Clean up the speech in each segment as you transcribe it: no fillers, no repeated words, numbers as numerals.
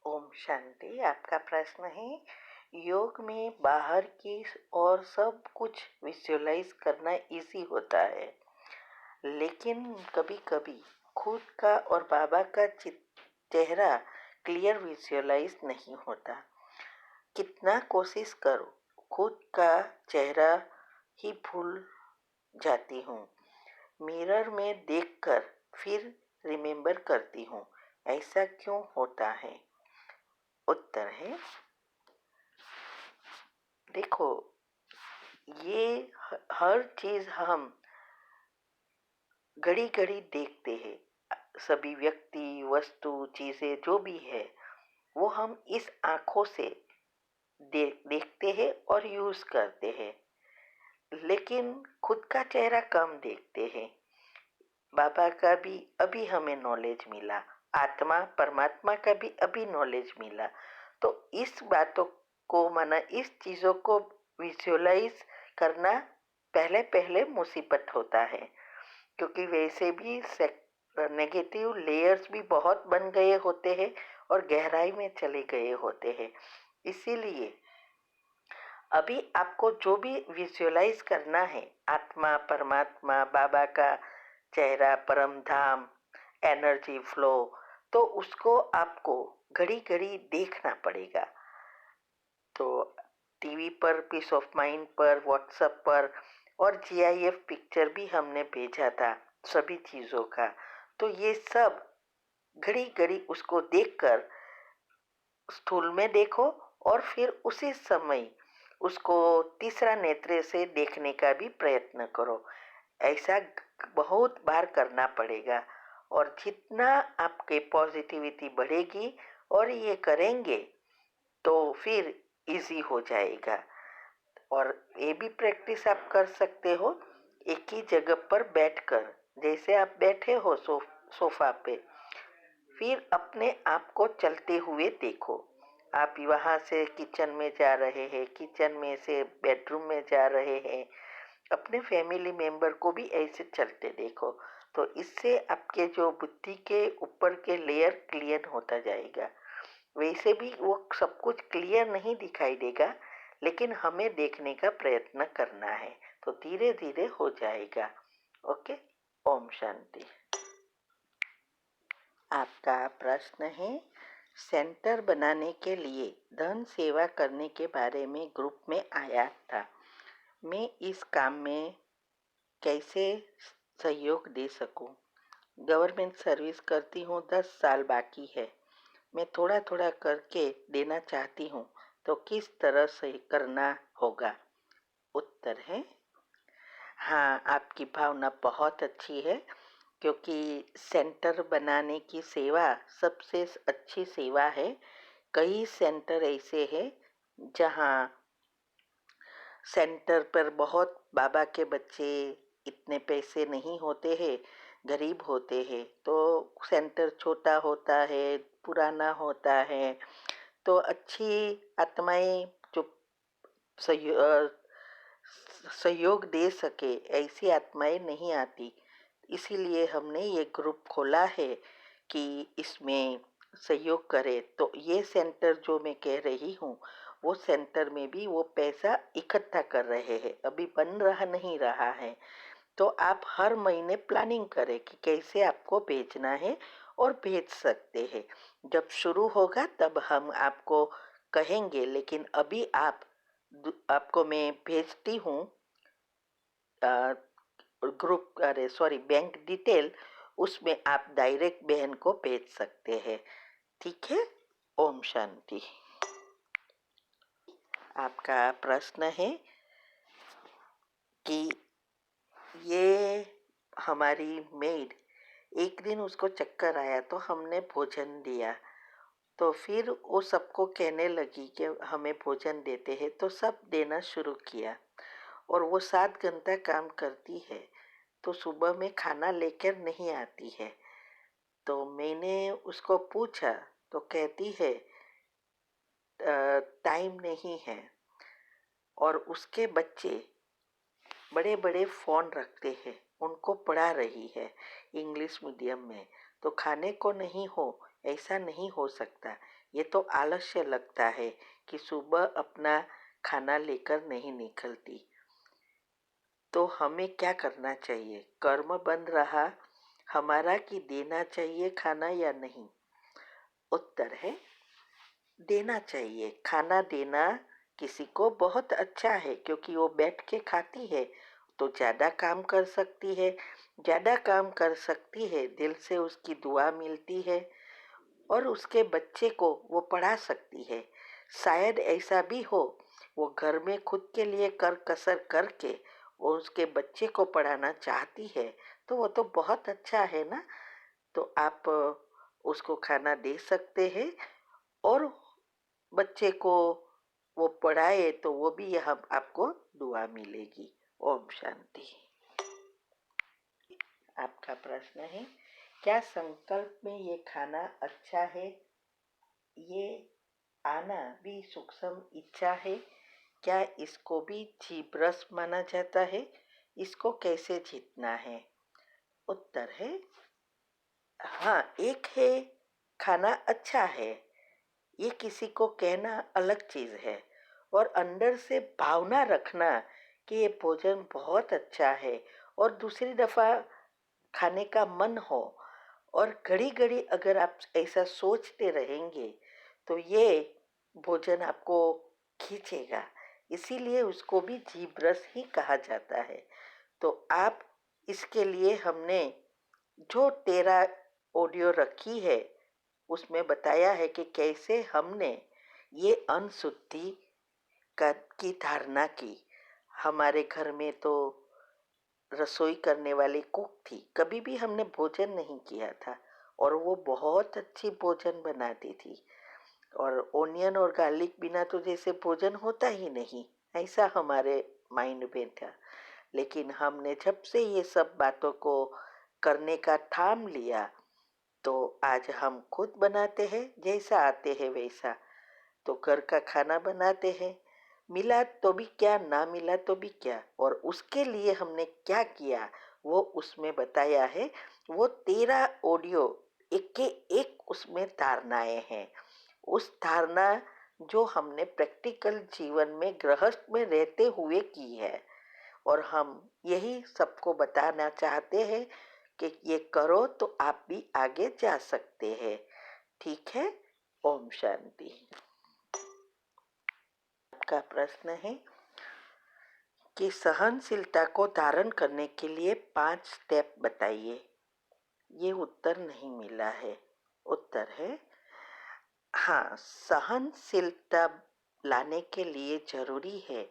ओम शांति। आपका प्रश्न है, योग में बाहर की और सब कुछ विजुअलाइज करना इजी होता है, लेकिन कभी कभी खुद का और बाबा का चेहरा क्लियर विजुअलाइज नहीं होता। कितना कोशिश करो, खुद का चेहरा ही भूल जाती हूँ। मिरर में देखकर फिर रिमेम्बर करती हूँ, ऐसा क्यों होता है? उत्तर है, देखो, ये हर चीज हम घड़ी घड़ी देखते हैं। सभी व्यक्ति, वस्तु, चीजें जो भी है वो हम इस आंखों से देखते हैं और यूज करते हैं, लेकिन खुद का चेहरा कम देखते हैं। बाबा का भी अभी हमें नॉलेज मिला, आत्मा परमात्मा का भी अभी नॉलेज मिला। तो इस बातों को माना, इस चीजों को विजुअलाइज करना पहले पहले मुसीबत होता है, क्योंकि वैसे भी नेगेटिव लेयर्स भी बहुत बन गए होते हैं और गहराई में चले गए होते हैं। इसीलिए अभी आपको जो भी विजुअलाइज करना है, आत्मा, परमात्मा, बाबा का चेहरा, परम धाम, एनर्जी फ्लो, तो उसको आपको घड़ी घड़ी देखना पड़ेगा। तो टीवी पर, पीस ऑफ माइंड पर, व्हाट्सएप पर और जीआईएफ पिक्चर भी हमने भेजा था सभी चीज़ों का। तो ये सब घड़ी घड़ी उसको देखकर स्थूल में देखो और फिर उसी समय उसको तीसरा नेत्र से देखने का भी प्रयत्न करो। ऐसा बहुत बार करना पड़ेगा, और जितना आपके पॉजिटिविटी बढ़ेगी और ये करेंगे तो फिर इजी हो जाएगा। और ये भी प्रैक्टिस आप कर सकते हो एक ही जगह पर बैठकर। जैसे आप बैठे हो सोफा पे, फिर अपने आप को चलते हुए देखो। आप वहां से किचन में जा रहे हैं, किचन में से बेडरूम में जा रहे हैं, अपने फैमिली मेंबर को भी ऐसे चलते देखो। तो इससे आपके जो बुद्धि के ऊपर के लेयर क्लियर होता जाएगा। वैसे भी वो सब कुछ क्लियर नहीं दिखाई देगा, लेकिन हमें देखने का प्रयत्न करना है, तो धीरे धीरे हो जाएगा। ओके, ओम शांति। आपका प्रश्न है, सेंटर बनाने के लिए धन सेवा करने के बारे में ग्रुप में आया था। मैं इस काम में कैसे सहयोग दे सकूं? गवर्नमेंट सर्विस करती हूँ, 10 साल बाकी है। मैं थोड़ा थोड़ा करके देना चाहती हूँ, तो किस तरह से करना होगा? उत्तर है, हाँ, आपकी भावना बहुत अच्छी है, क्योंकि सेंटर बनाने की सेवा सबसे अच्छी सेवा है। कई सेंटर ऐसे हैं जहाँ सेंटर पर बहुत बाबा के बच्चे, इतने पैसे नहीं होते हैं, गरीब होते हैं, तो सेंटर छोटा होता है, पुराना होता है, तो अच्छी आत्माएं जो सहयोग दे सके, ऐसी आत्माएं नहीं आती। इसीलिए हमने ये ग्रुप खोला है कि इसमें सहयोग करे। तो ये सेंटर जो मैं कह रही हूँ, वो सेंटर में भी वो पैसा इकट्ठा कर रहे हैं, अभी बन रहा नहीं रहा है। तो आप हर महीने प्लानिंग करें कि कैसे आपको भेजना है और भेज सकते हैं। जब शुरू होगा तब हम आपको कहेंगे, लेकिन अभी आपको मैं भेजती हूँ ग्रुप, अरे सॉरी, बैंक डिटेल, उसमें आप डायरेक्ट बहन को भेज सकते हैं। ठीक है, ओम शांति। आपका प्रश्न है कि ये हमारी मेड, एक दिन उसको चक्कर आया तो हमने भोजन दिया, तो फिर वो सबको कहने लगी कि हमें भोजन देते हैं, तो सब देना शुरू किया। और वो 7 घंटा काम करती है, तो सुबह में खाना लेकर नहीं आती है। तो मैंने उसको पूछा, तो कहती है टाइम नहीं है। और उसके बच्चे बड़े बड़े फ़ोन रखते हैं, उनको पढ़ा रही है इंग्लिश मीडियम में, तो खाने को नहीं हो ऐसा नहीं हो सकता। ये तो आलस्य लगता है कि सुबह अपना खाना लेकर नहीं निकलती। तो हमें क्या करना चाहिए? कर्म बंद रहा हमारा कि देना चाहिए खाना या नहीं? उत्तर है देना चाहिए। खाना देना किसी को बहुत अच्छा है, क्योंकि वो बैठ के खाती है तो ज़्यादा काम कर सकती है। ज़्यादा काम कर सकती है, दिल से उसकी दुआ मिलती है और उसके बच्चे को वो पढ़ा सकती है। शायद ऐसा भी हो, वो घर में खुद के लिए कर कसर करके वो उसके बच्चे को पढ़ाना चाहती है, तो वो तो बहुत अच्छा है ना। तो आप उसको खाना दे सकते हैं और बच्चे को वो पढ़ाए तो वो भी हम आपको दुआ मिलेगी। ओम शांति। आपका प्रश्न है, क्या संकल्प में ये खाना अच्छा है? ये आना भी सूक्ष्म इच्छा है? क्या इसको भी जीभ रस माना जाता है? इसको कैसे जीतना है? उत्तर है हाँ, एक है खाना अच्छा है, ये किसी को कहना अलग चीज है, और अंदर से भावना रखना कि ये भोजन बहुत अच्छा है और दूसरी दफा खाने का मन हो, और घड़ी घड़ी अगर आप ऐसा सोचते रहेंगे तो ये भोजन आपको खींचेगा। इसीलिए उसको भी जीभ रस ही कहा जाता है। तो आप इसके लिए हमने जो 13 ऑडियो रखी है उसमें बताया है कि कैसे हमने ये अनशुद्धि की धारणा की। हमारे घर में तो रसोई करने वाली कुक थी, कभी भी हमने भोजन नहीं किया था और वो बहुत अच्छी भोजन बनाती थी, और ओनियन और गार्लिक बिना तो जैसे भोजन होता ही नहीं, ऐसा हमारे माइंड में था। लेकिन हमने जब से ये सब बातों को करने का ठाम लिया तो आज हम खुद बनाते हैं, जैसा आते हैं वैसा। तो घर का खाना बनाते हैं, मिला तो भी क्या, ना मिला तो भी क्या, और उसके लिए हमने क्या किया वो उसमें बताया है। वो 13 ऑडियो एक के एक उसमें धारणाएं हैं। उस धारणा जो हमने प्रैक्टिकल जीवन में गृहस्थ में रहते हुए की है, और हम यही सबको बताना चाहते हैं कि ये करो तो आप भी आगे जा सकते हैं। ठीक है। ओम शांति। आपका प्रश्न है कि सहनशीलता को धारण करने के लिए 5 स्टेप बताइए। ये उत्तर नहीं मिला है। उत्तर है हाँ, सहनशीलता लाने के लिए जरूरी है,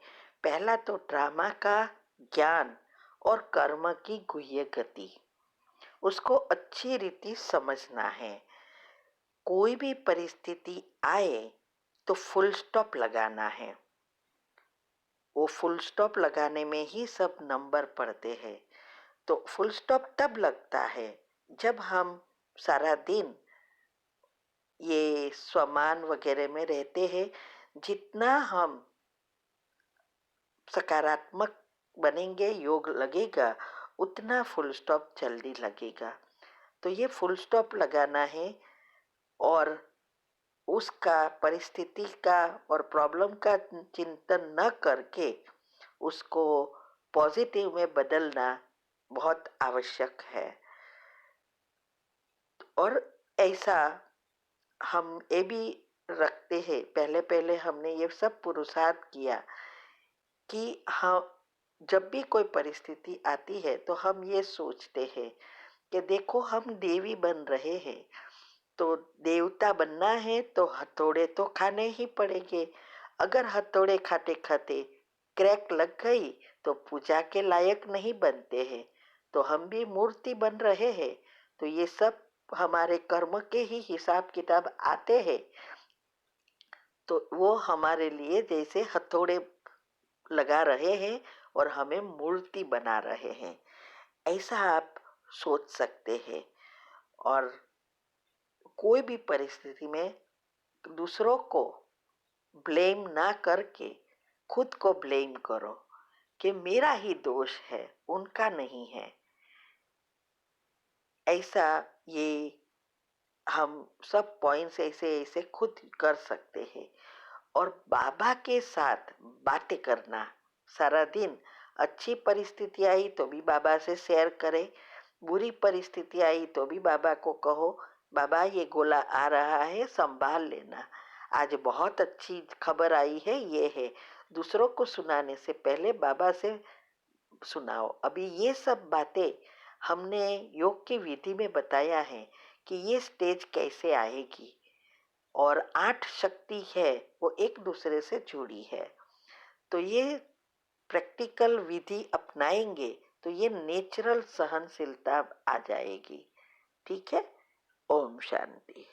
पहला तो ड्रामा का ज्ञान और कर्म की गुह्य गति, उसको अच्छी रीति समझना है। कोई भी परिस्थिति आए तो फुल स्टॉप लगाना है। वो फुल स्टॉप लगाने में ही सब नंबर पड़ते हैं। तो फुल स्टॉप तब लगता है जब हम सारा दिन ये स्वमान वगैरह में रहते हैं। जितना हम सकारात्मक बनेंगे, योग लगेगा, उतना फुल स्टॉप जल्दी लगेगा। तो ये फुल स्टॉप लगाना है, और उसका परिस्थिति का और प्रॉब्लम का चिंतन न करके उसको पॉजिटिव में बदलना बहुत आवश्यक है। और ऐसा हम ये भी रखते हैं, पहले पहले हमने ये सब पुरुषार्थ किया कि हम जब भी कोई परिस्थिति आती है तो हम ये सोचते हैं कि देखो हम देवी बन रहे हैं, तो देवता बनना है तो हथौड़े तो खाने ही पड़ेंगे। अगर हथौड़े खाते खाते क्रैक लग गई तो पूजा के लायक नहीं बनते हैं, तो हम भी मूर्ति बन रहे हैं। तो ये सब हमारे कर्म के ही हिसाब किताब आते हैं। तो वो हमारे लिए जैसे हथौड़े लगा रहे हैं और हमें मूर्ति बना रहे हैं, ऐसा आप सोच सकते हैं। और कोई भी परिस्थिति में दूसरों को ब्लेम ना करके खुद को ब्लेम करो कि मेरा ही दोष है, उनका नहीं है। ऐसा ये हम सब पॉइंट्स ऐसे ऐसे खुद कर सकते हैं। और बाबा के साथ बातें करना सारा दिन, अच्छी परिस्थिति आई तो भी बाबा से शेयर करें, बुरी परिस्थिति आई तो भी बाबा को कहो, बाबा ये गोला आ रहा है संभाल लेना, आज बहुत अच्छी खबर आई है ये है। दूसरों को सुनाने से पहले बाबा से सुनाओ। अभी ये सब बातें हमने योग की विधि में बताया है कि ये स्टेज कैसे आएगी। और 8 शक्ति है वो एक दूसरे से जुड़ी है। तो ये प्रैक्टिकल विधि अपनाएंगे तो ये नेचुरल सहनशीलता आ जाएगी। ठीक है। ओम शांति।